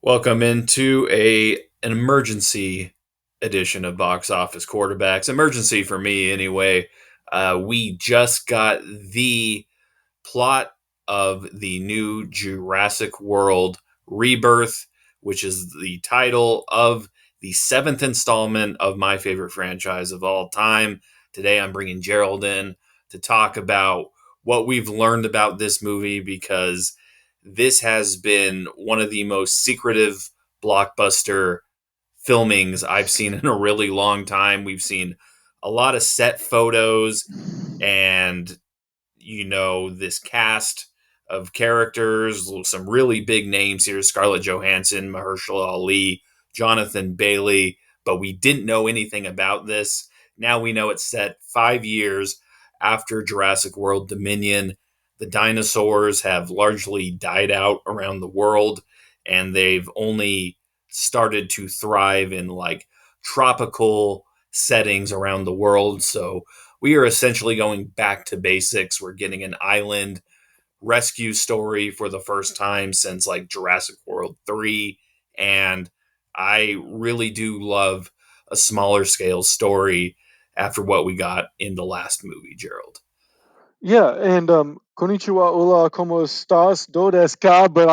Welcome into an emergency edition of Box Office Quarterbacks. Emergency for me, anyway. We just got the plot of the new Jurassic World Rebirth, which is the title of the seventh installment of my favorite franchise of all time. Today, I'm bringing Gerald in to talk about what we've learned about this movie because this has been one of the most secretive blockbuster filmings I've seen in a really long time. We've seen a lot of set photos and this cast of characters, some really big names here: Scarlett Johansson, Mahershala Ali, Jonathan Bailey. But we didn't know anything about this. Now we know it's set 5 years after Jurassic World Dominion. The dinosaurs have largely died out around the world, and they've only started to thrive in like tropical settings around the world. So we are essentially going back to basics. We're getting an island rescue story for the first time since like Jurassic World 3. And I really do love a smaller scale story after what we got in the last movie, Gerald. Yeah, and konnichiwa, hola, como estás, do desu ka? But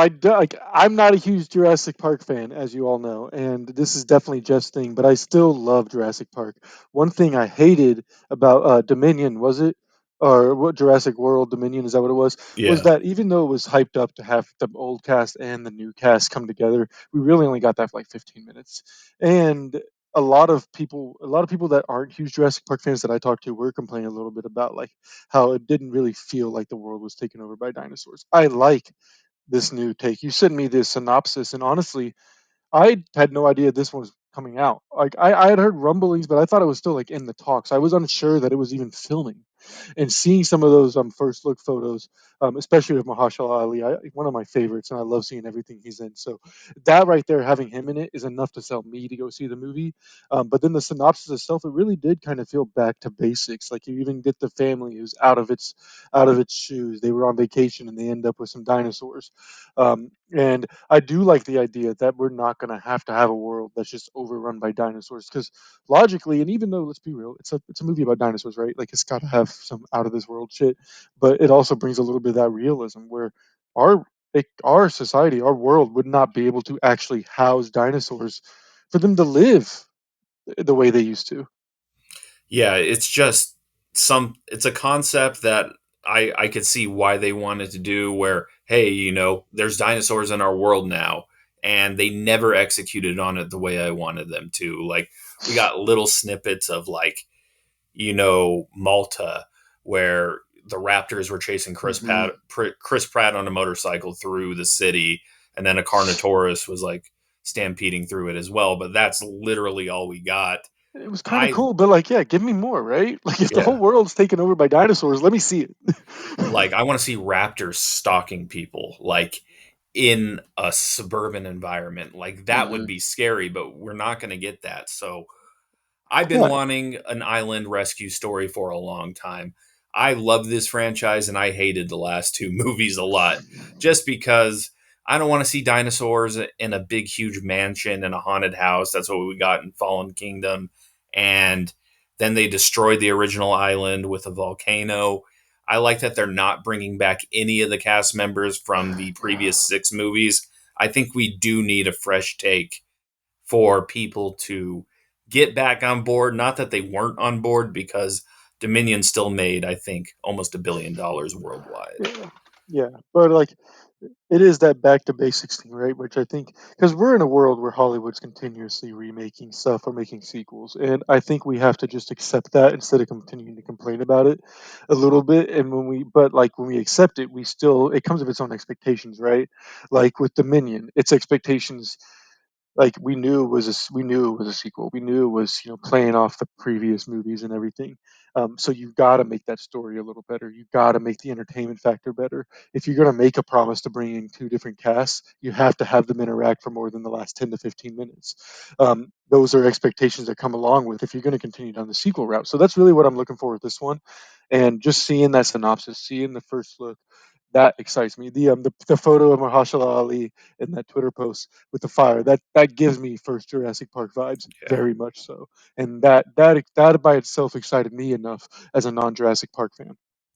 I'm not a huge Jurassic Park fan, as you all know, and this is definitely Jeff's thing. But I still love Jurassic Park. One thing I hated about Dominion was it, or what Jurassic World Dominion is that what it was Yeah. that even though it was hyped up to have the old cast and the new cast come together, we really only got that for like 15 minutes, and a lot of people that aren't huge Jurassic Park fans that I talked to were complaining a little bit about like how it didn't really feel like the world was taken over by dinosaurs. I like this new take. You sent me this synopsis, and honestly, I had no idea this one was coming out. Like I had heard rumblings, but I thought it was still like in the talks. I was unsure that it was even filming. And seeing some of those first look photos, especially with Mahershala Ali, one of my favorites, and I love seeing everything he's in. So that right there, having him in it, is enough to sell me to go see the movie. But then the synopsis itself, it really did kind of feel back to basics. Like you even get the family who's out of its shoes. They were on vacation and they end up with some dinosaurs. And I do like the idea that we're not going to have a world that's just overrun by dinosaurs because logically, and even though let's be real, it's a movie about dinosaurs, right? Like it's got to have some out of this world shit, but it also brings a little bit of that realism where our our society, our world would not be able to actually house dinosaurs for them to live the way they used to. Yeah, it's just it's a concept that I could see why they wanted to do where, hey, there's dinosaurs in our world now, and they never executed on it the way I wanted them to. Like we got little snippets of like, Malta where the Raptors were chasing Hmm. Chris Pratt on a motorcycle through the city, and then a Carnotaurus was like stampeding through it as well, but that's literally all we got. It was kind of I cool, but like, yeah, give me more, right? Like, if the whole Yeah. world's taken over by dinosaurs, let me see it. Like I want to see raptors stalking people like in a suburban environment. Like that would Hmm. be scary, but we're not going to get that. So I've been Yeah. wanting an island rescue story for a long time. I love this franchise and I hated the last two movies a lot just because I don't want to see dinosaurs in a big, huge mansion and a haunted house. That's what we got in Fallen Kingdom. And then they destroyed the original island with a volcano. I like that they're not bringing back any of the cast members from the previous six movies. I think we do need a fresh take for people to get back on board. Not that they weren't on board, because Dominion still made, I think, almost $1 billion worldwide. Yeah. Yeah. But like, it is that back to basics thing, right? Which I think, because we're in a world where Hollywood's continuously remaking stuff or making sequels. And I think we have to just accept that instead of continuing to complain about it a little bit. And but like when we accept it, it comes with its own expectations, right? Like with Dominion, its expectations, like we knew it was a sequel. We knew it was playing off the previous movies and everything. So you've got to make that story a little better. You've got to make the entertainment factor better. If you're going to make a promise to bring in two different casts, you have to have them interact for more than the last 10 to 15 minutes. Those are expectations that come along with if you're going to continue down the sequel route. So that's really what I'm looking for with this one. And just seeing that synopsis, seeing the first look, That excites me. The photo of Mahershala Ali in that Twitter post with the fire, that gives me first Jurassic Park vibes, Yeah. very much so. And that by itself excited me enough as a non Jurassic Park fan.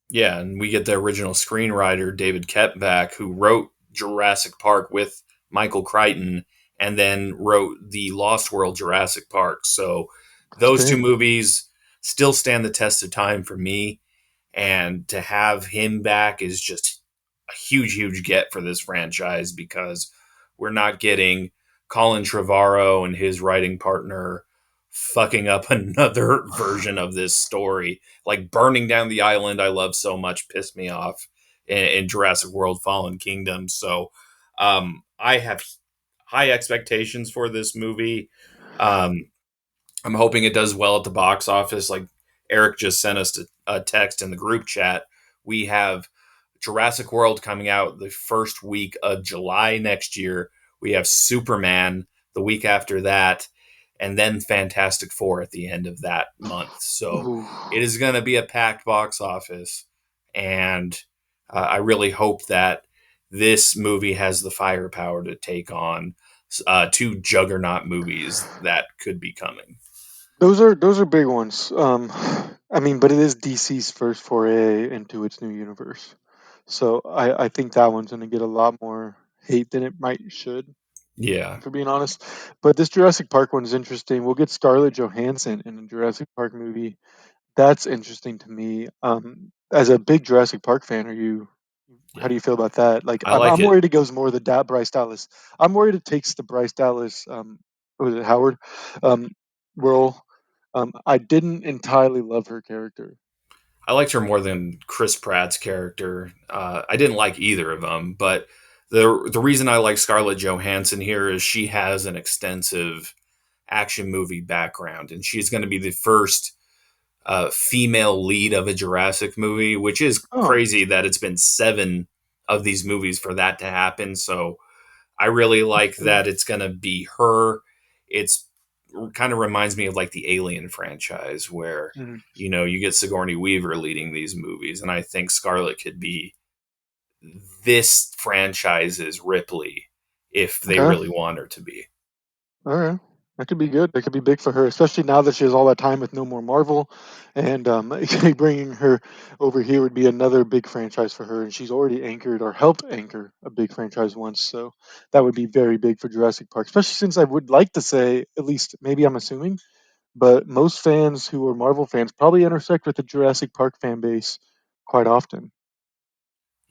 Yeah, and we get the original screenwriter David Koepp back, who wrote Jurassic Park with Michael Crichton, and then wrote the Lost World Jurassic Park. So That's those two big. movies still stand the test of time for me, and to have him back is just a huge, huge get for this franchise because we're not getting Colin Trevorrow and his writing partner fucking up another version of this story. Like burning down the island I love so much pissed me off in Jurassic World Fallen Kingdom. So I have high expectations for this movie. Um, I'm hoping it does well at the box office. Like Eric just sent us a text in the group chat. We have Jurassic World coming out the first week of July next year. We have Superman the week after that, and then Fantastic Four at the end of that month. So Ooh. it is going to be a packed box office. And I really hope that this movie has the firepower to take on two juggernaut movies that could be coming. Those are big ones. I mean, but it is DC's first foray into its new universe, so I think that one's going to get a lot more hate than it might should, Yeah. for being honest. But this Jurassic Park one is interesting. We'll get Scarlett Johansson in a Jurassic Park movie. That's interesting to me. As a big Jurassic Park fan, are you? How Yeah. do you feel about that? Like, I I'm like I'm it. worried it goes more the Bryce Dallas. I'm worried it takes the Bryce Dallas. What was it, Howard? Um, role. I didn't entirely love her character. I liked her more than Chris Pratt's character. I didn't like either of them, but the reason I like Scarlett Johansson here is she has an extensive action movie background, and she's going to be the first female lead of a Jurassic movie, which is Oh, crazy that it's been seven of these movies for that to happen. So I really that's like good. that it's going to be her. It's kind of reminds me of like the Alien franchise where Mhm. you get Sigourney Weaver leading these movies, and I think Scarlett could be this franchise's Ripley if they Okay. really want her to be. All right. That could be good. That could be big for her, especially now that she has all that time with no more Marvel, and bringing her over here would be another big franchise for her. And she's already anchored or helped anchor a big franchise once, so that would be very big for Jurassic Park. Especially since I would like to say, at least maybe I'm assuming, but most fans who are Marvel fans probably intersect with the Jurassic Park fan base quite often.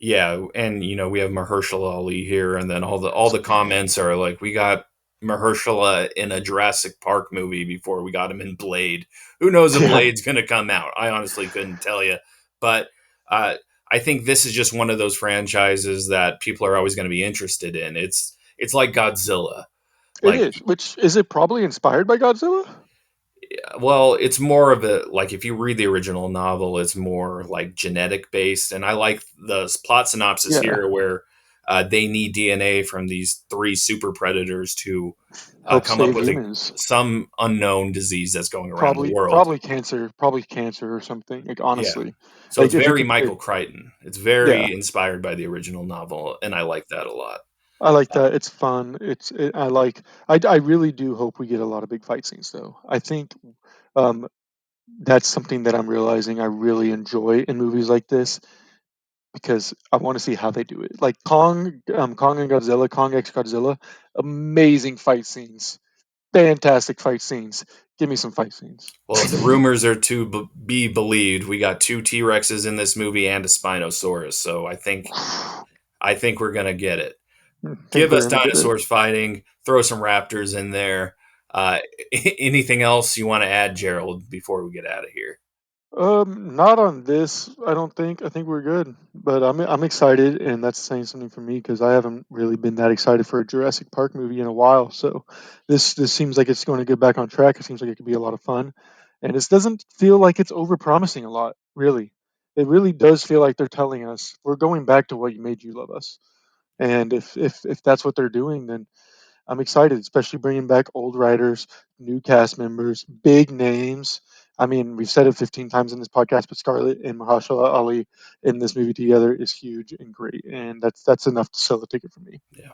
Yeah, and we have Mahershala Ali here, and then all That's the big. comments are like, we got Mahershala in a Jurassic Park movie before we got him in Blade. Who knows if Yeah, Blade's going to come out? I honestly couldn't tell you, but uh, I think this is just one of those franchises that people are always going to be interested in. It's like Godzilla. it Like is. Which is it probably inspired by Godzilla? well, it's more of a like if you read the original novel, it's more like genetic based, and I like the plot synopsis Yeah, here where they need DNA from these three super predators to help come up save with humans. some unknown disease that's going around the Probably, world. probably cancer or something. Like Yeah, honestly, so it's like if you very compare, Michael Crichton. It's yeah, very inspired by the original novel, and I like that a lot. I like Uh, that. It's fun. I like. I really do hope we get a lot of big fight scenes though. I think um, that's something that I'm realizing I really enjoy in movies like this because I want to see how they do it. Like Kong and Godzilla, Kong X Godzilla, amazing fight scenes, fantastic fight scenes. Give me some fight scenes. well, if the rumors are to be believed, we got two T Rexes in this movie and a Spinosaurus, so I think we're gonna get it. I think Give we're us gonna get it. dinosaurs fighting. Throw some raptors in there. Uh, anything else you want to add, Gerald, before we get out of here? Not on this. I don't think. I think we're good. But I'm excited, and that's saying something for me because I haven't really been that excited for a Jurassic Park movie in a while. So this seems like it's going to get back on track. It seems like it could be a lot of fun, and this doesn't feel like it's overpromising a lot. Really, it really does feel like they're telling us we're going back to what you made you love us. And if that's what they're doing, then I'm excited, especially bringing back old writers, new cast members, big names. I mean, we've said it 15 times in this podcast, but Scarlett and Mahershala Ali in this movie together is huge and great, and that's enough to sell the ticket for me. Yeah.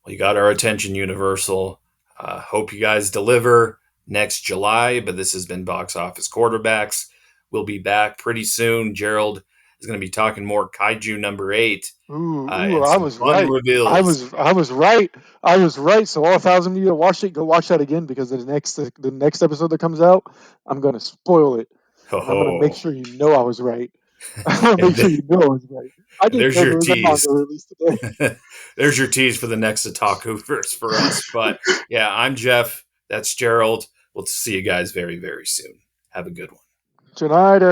Well, you got our attention, Universal. Hope you guys deliver next July, but this has been Box Office Quarterbacks. We'll be back pretty soon. Gerald is going to be talking more Kaiju number 8 Ooh, and I some was fun right. reveals. I was right. I was right. So all 1,000 of you that watched it, go watch that again because the next episode that comes out, I'm gonna spoil it, and I'm gonna make Oh, sure you know I was right. I'm gonna and, make sure you know I was right. I and didn't there's know your there was a tease. manga release today. There's your tease for the next Otaku verse for us. But yeah, I'm Jeff. That's Gerald. We'll see you guys very, very soon. Have a good one. Tonight,